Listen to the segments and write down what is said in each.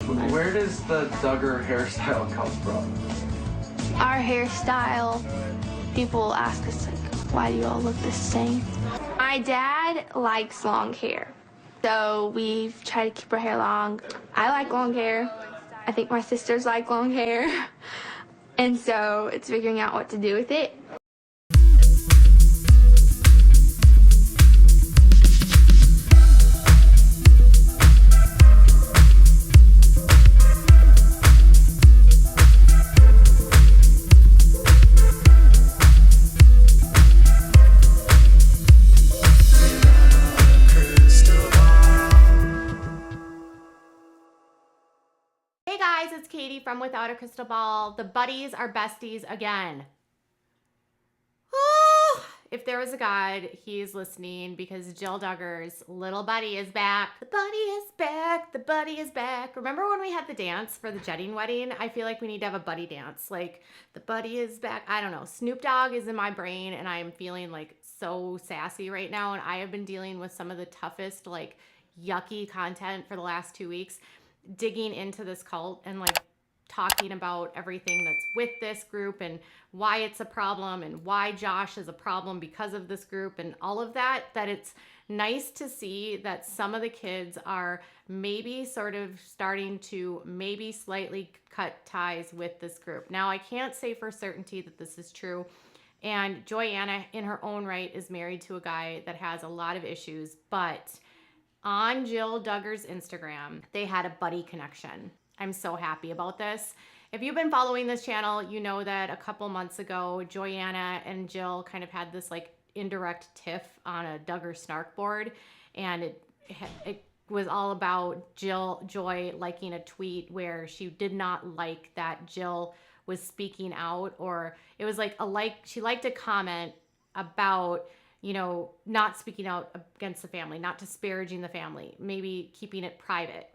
Where does the Duggar hairstyle come from? Our hairstyle, people ask us, like, why do you all look the same? My dad likes long hair, so we've tried to keep our hair long. I like long hair. I think my sisters like long hair. And so it's figuring out what to do with it. Hey guys, it's Katie from Without a Crystal Ball. The buddies are besties again. Oh, if there was a God, he's listening because Jill Duggar's little buddy is back. The buddy is back. The buddy is back. Remember when we had the dance for the Jetting wedding? I feel like we need to have a buddy dance. Like, the buddy is back. I don't know. Snoop Dogg is in my brain and I am feeling like so sassy right now. And I have been dealing with some of the toughest, like, yucky content for the last 2 weeks, digging into this cult and like talking about everything that's with this group and why it's a problem and why Josh is a problem because of this group and all of that, that it's nice to see that some of the kids are maybe sort of starting to maybe slightly cut ties with this group. Now, I can't say for certainty that this is true. And Joyanna, in her own right, is married to a guy that has a lot of issues, but on Jill Duggar's Instagram, they had a buddy connection. I'm so happy about this. If you've been following this channel, you know that a couple months ago, Joyanna and Jill kind of had this like indirect tiff on a Duggar snark board. And it was all about Joy liking a tweet where she did not like that Jill was speaking out, or it was like she liked a comment about, you know, not speaking out against the family, not disparaging the family, maybe keeping it private.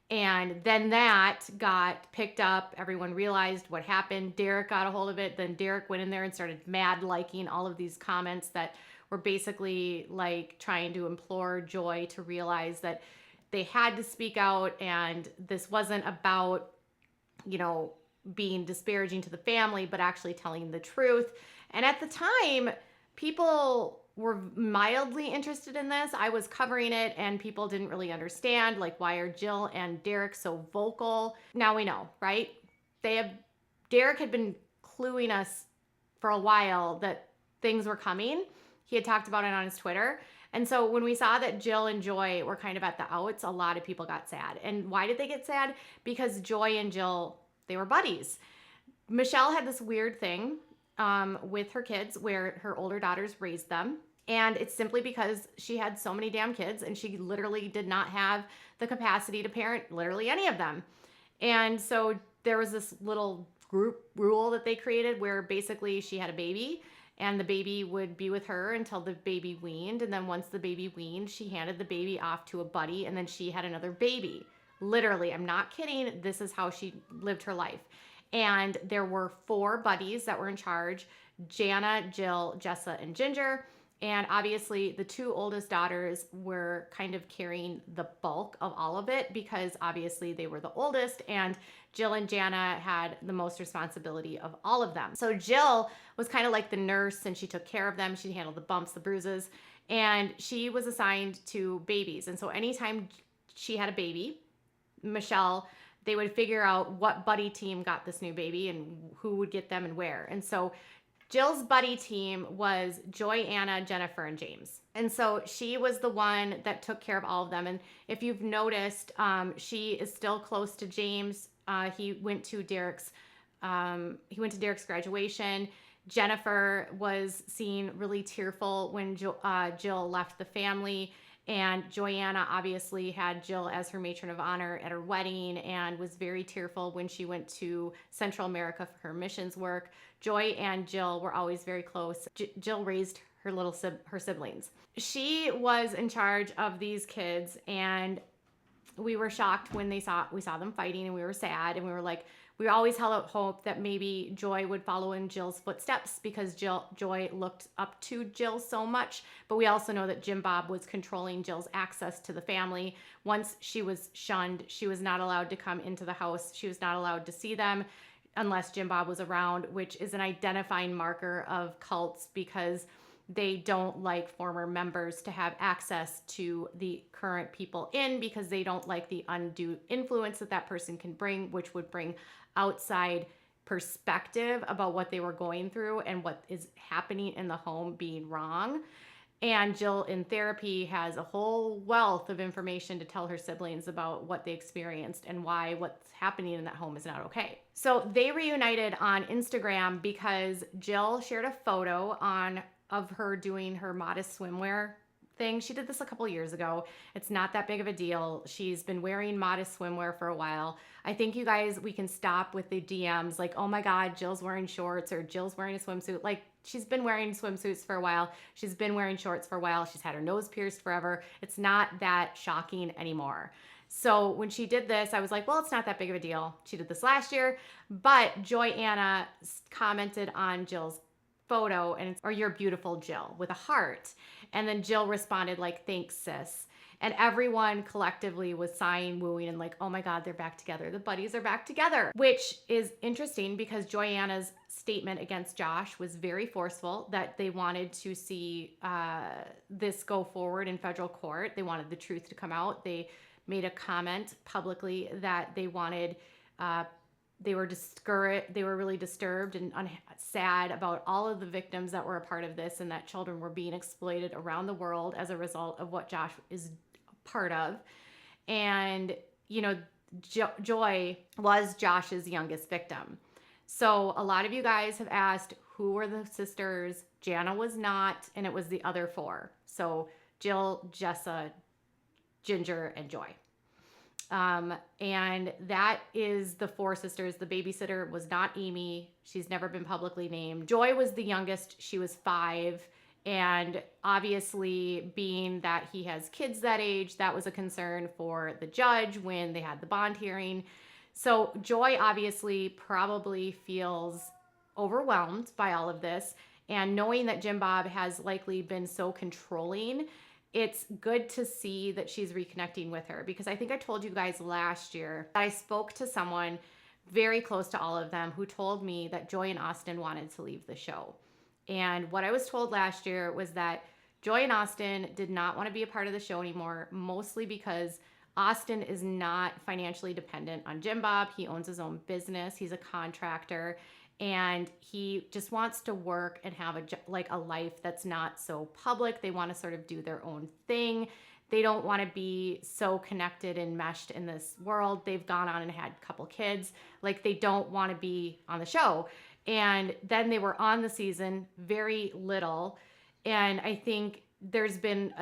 And then that got picked up. Everyone realized what happened. Derek got a hold of it. Then Derek went in there and started mad liking all of these comments that were basically like trying to implore Joy to realize that they had to speak out and this wasn't about, you know, being disparaging to the family, but actually telling the truth. And at the time, people were mildly interested in this. I was covering it and people didn't really understand, like, why are Jill and Derek so vocal? Now we know, right? Derek had been cluing us for a while that things were coming. He had talked about it on his Twitter. And so when we saw that Jill and Joy were kind of at the outs, a lot of people got sad. And why did they get sad? Because Joy and Jill, they were buddies. Michelle had this weird thing with her kids where her older daughters raised them. And it's simply because she had so many damn kids and she literally did not have the capacity to parent literally any of them. And so there was this little group rule that they created where basically she had a baby and the baby would be with her until the baby weaned. And then once the baby weaned, she handed the baby off to a buddy and then she had another baby. Literally, I'm not kidding. This is how she lived her life. And there were 4 buddies that were in charge: Jana, Jill, Jessa, and Ginger. And obviously the 2 oldest daughters were kind of carrying the bulk of all of it because obviously they were the oldest and Jill and Jana had the most responsibility of all of them. So Jill was kind of like the nurse and she took care of them. She handled the bumps, the bruises, and she was assigned to babies. And so anytime she had a baby, Michelle, they would figure out what buddy team got this new baby and who would get them and where. And so Jill's buddy team was Joy, Anna, Jennifer, and James. And so she was the one that took care of all of them. And if you've noticed, she is still close to James. He went to Derek's graduation. Jennifer was seen really tearful when Jill left the family. And Joyanna obviously had Jill as her matron of honor at her wedding and was very tearful when she went to Central America for her missions work. Joy and Jill were always very close. Jill raised her siblings. She was in charge of these kids, and we were shocked when we saw them fighting, and we were sad, and we were like, we always held out hope that maybe Joy would follow in Jill's footsteps because Joy looked up to Jill so much. But we also know that Jim Bob was controlling Jill's access to the family. Once she was shunned, she was not allowed to come into the house. She was not allowed to see them unless Jim Bob was around, which is an identifying marker of cults because they don't like former members to have access to the current people in, because they don't like the undue influence that person can bring, which would bring outside perspective about what they were going through and what is happening in the home being wrong. And Jill in therapy has a whole wealth of information to tell her siblings about what they experienced and why what's happening in that home is not okay. So they reunited on Instagram because Jill shared a photo of her doing her modest swimwear thing. She did this a couple years ago. It's not that big of a deal. She's been wearing modest swimwear for a while. I think you guys, we can stop with the DMs like, oh my God, Jill's wearing shorts or Jill's wearing a swimsuit. Like, she's been wearing swimsuits for a while. She's been wearing shorts for a while. She's had her nose pierced forever. It's not that shocking anymore. So when she did this, I was like, well, it's not that big of a deal. She did this last year, but Joy-Anna commented on Jill's photo and it's, or you're beautiful, Jill, with a heart. And then Jill responded like, thanks, sis. And everyone collectively was sighing, wooing, and like, oh my God, they're back together. The buddies are back together, which is interesting because Joy-Anna's statement against Josh was very forceful, that they wanted to see this go forward in federal court. They wanted the truth to come out. They made a comment publicly that they wanted, they were discouraged, they were really disturbed and sad about all of the victims that were a part of this and that children were being exploited around the world as a result of what Josh is part of. And, you know, Joy was Josh's youngest victim. So a lot of you guys have asked, who were the sisters? Jana was not, and it was the other four. So Jill, Jessa, Ginger, and Joy. And that is the four sisters. The babysitter was not Amy. She's never been publicly named. Joy was the youngest. She was 5. And obviously, being that he has kids that age, that was a concern for the judge when they had the bond hearing. So Joy obviously probably feels overwhelmed by all of this. And knowing that Jim Bob has likely been so controlling, it's good to see that she's reconnecting with her, because I think I told you guys last year that I spoke to someone very close to all of them who told me that Joy and Austin wanted to leave the show. And what I was told last year was that Joy and Austin did not want to be a part of the show anymore, mostly because Austin is not financially dependent on Jim Bob. He owns his own business. He's a contractor. And he just wants to work and have a life that's not so public. They want to sort of do their own thing. They don't want to be so connected and meshed in this world. They've gone on and had a couple kids. Like, they don't want to be on the show. And then they were on the season, very little. And I think there's been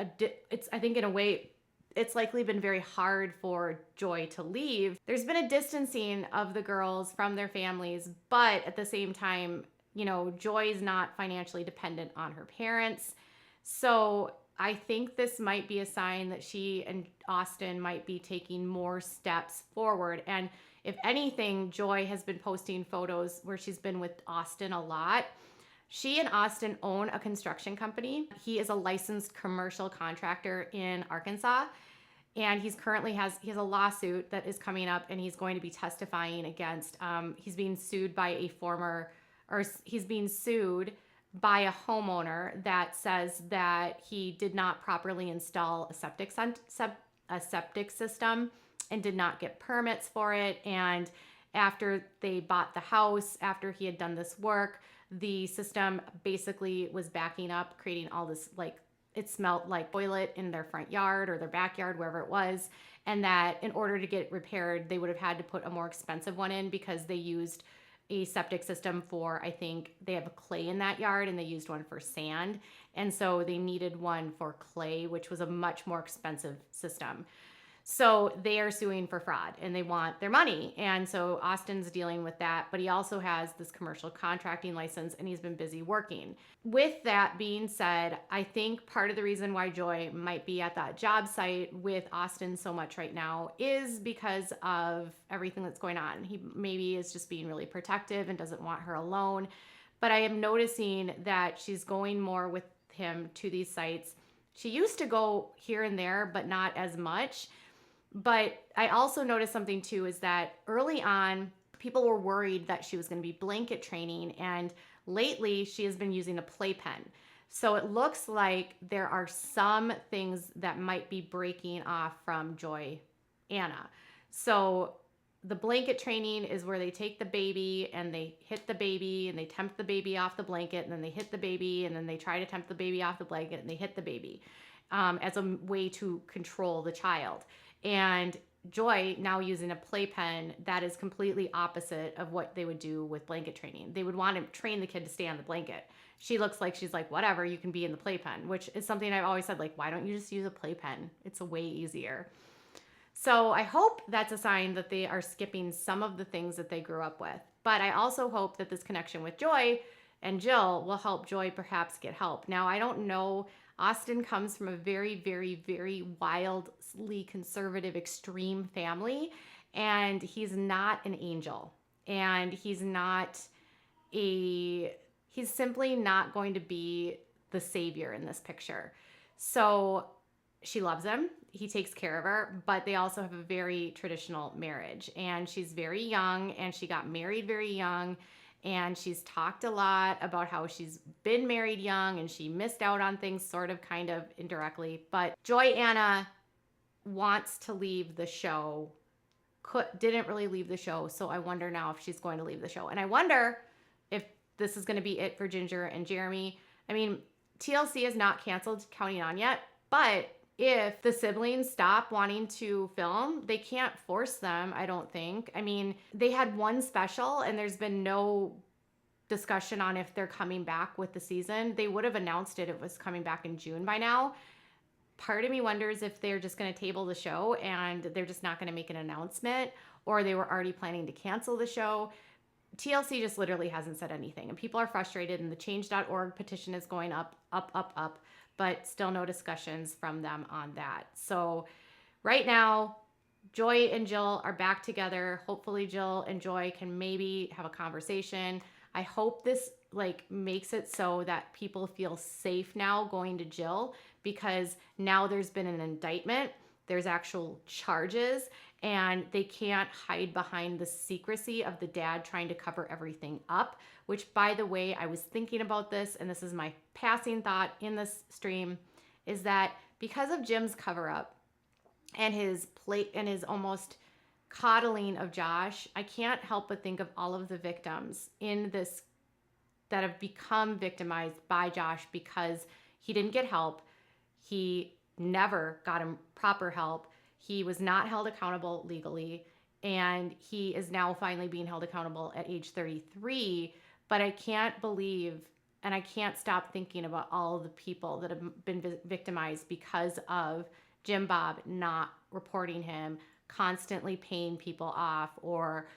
I think in a way, it's likely been very hard for Joy to leave. There's been a distancing of the girls from their families, but at the same time, you know, Joy is not financially dependent on her parents. So I think this might be a sign that she and Austin might be taking more steps forward. And if anything, Joy has been posting photos where she's been with Austin a lot. She and Austin own a construction company. He is a licensed commercial contractor in Arkansas. And he has a lawsuit that is coming up, and he's going to be testifying against, he's being sued by a homeowner that says that he did not properly install a septic system and did not get permits for it. And after they bought the house, after he had done this work, the system basically was backing up, creating all this, like, it smelled like toilet in their front yard or their backyard, wherever it was. And that in order to get it repaired, they would have had to put a more expensive one in because they used a septic system for, I think they have a clay in that yard, and they used one for sand. And so they needed one for clay, which was a much more expensive system. So they are suing for fraud and they want their money. And so Austin's dealing with that, but he also has this commercial contracting license and he's been busy working. With that being said, I think part of the reason why Joy might be at that job site with Austin so much right now is because of everything that's going on. He maybe is just being really protective and doesn't want her alone. But I am noticing that she's going more with him to these sites. She used to go here and there, but not as much. But I also noticed something too, is that early on, people were worried that she was going to be blanket training. And lately, she has been using a playpen. So it looks like there are some things that might be breaking off from Joy Anna. So the blanket training is where they take the baby and they hit the baby and they tempt the baby off the blanket and then they hit the baby and then they try to tempt the baby off the blanket and they hit the baby as a way to control the child. And Joy now using a playpen that is completely opposite of what they would do with blanket training. They would want to train the kid to stay on the blanket. She looks like she's like, whatever, you can be in the playpen, which is something I've always said, like, why don't you just use a playpen? It's a way easier. So I hope that's a sign that they are skipping some of the things that they grew up with. But I also hope that this connection with Joy and Jill will help Joy perhaps get help. Now, I don't know. Austin comes from a very, very, very wildly conservative, extreme family, and he's not an angel. And he's simply not going to be the savior in this picture. So she loves him. He takes care of her, but they also have a very traditional marriage. And she's very young, and she got married very young. And she's talked a lot about how she's been married young and she missed out on things sort of kind of indirectly. But Joy Anna wants to leave the show, didn't really leave the show. So I wonder now if she's going to leave the show. And I wonder if this is going to be it for Ginger and Jeremy. I mean, TLC is not canceled, counting on yet, but if the siblings stop wanting to film, they can't force them, I don't think. I mean, they had one special and there's been no discussion on if they're coming back with the season. They would have announced it was coming back in June by now. Part of me wonders if they're just going to table the show and they're just not going to make an announcement, or they were already planning to cancel the show. TLC just literally hasn't said anything, and people are frustrated, and the change.org petition is going up, but still no discussions from them on that. So right now, Joy and Jill are back together. Hopefully Jill and Joy can maybe have a conversation. I hope this makes it so that people feel safe now going to Jill, because now there's been an indictment, there's actual charges, and they can't hide behind the secrecy of the dad trying to cover everything up, which, by the way, I was thinking about this, and this is my passing thought in this stream, is that because of Jim's cover up and his almost coddling of Josh, I can't help but think of all of the victims in this that have become victimized by Josh because he didn't get help. He never got him proper help. He was not held accountable legally, and he is now finally being held accountable at age 33. But I can't believe, and I can't stop thinking about all of the people that have been victimized because of Jim Bob not reporting him, constantly paying people off, or,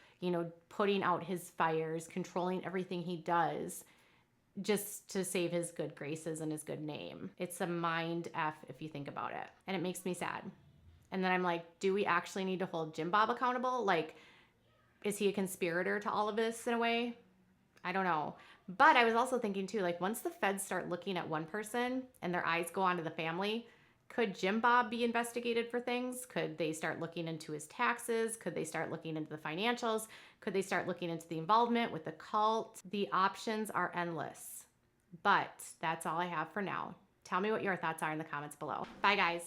putting out his fires, controlling everything he does just to save his good graces and his good name. It's a mind F if you think about it. And it makes me sad. And then I'm like, do we actually need to hold Jim Bob accountable? Is he a conspirator to all of this in a way? I don't know. But I was also thinking too, once the feds start looking at one person and their eyes go onto the family, could Jim Bob be investigated for things? Could they start looking into his taxes? Could they start looking into the financials? Could they start looking into the involvement with the cult? The options are endless. But that's all I have for now. Tell me what your thoughts are in the comments below. Bye, guys.